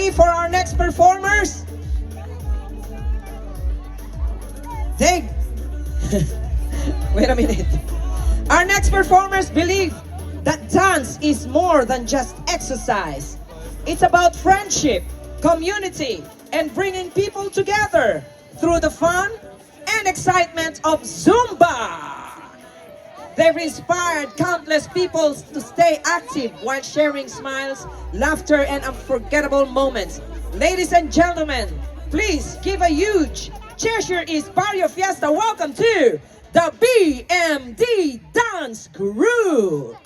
ready for our next performers? They... Wait a minute. Our next performers believe that dance is more than just exercise. It's about friendship, community, and bringing people together through the fun and excitement of Zumba. They've inspired countless people to stay active while sharing smiles, laughter, and unforgettable moments. Ladies and gentlemen, please give a huge Cheshire East Barrio Fiesta welcome to the BMD Dance Group.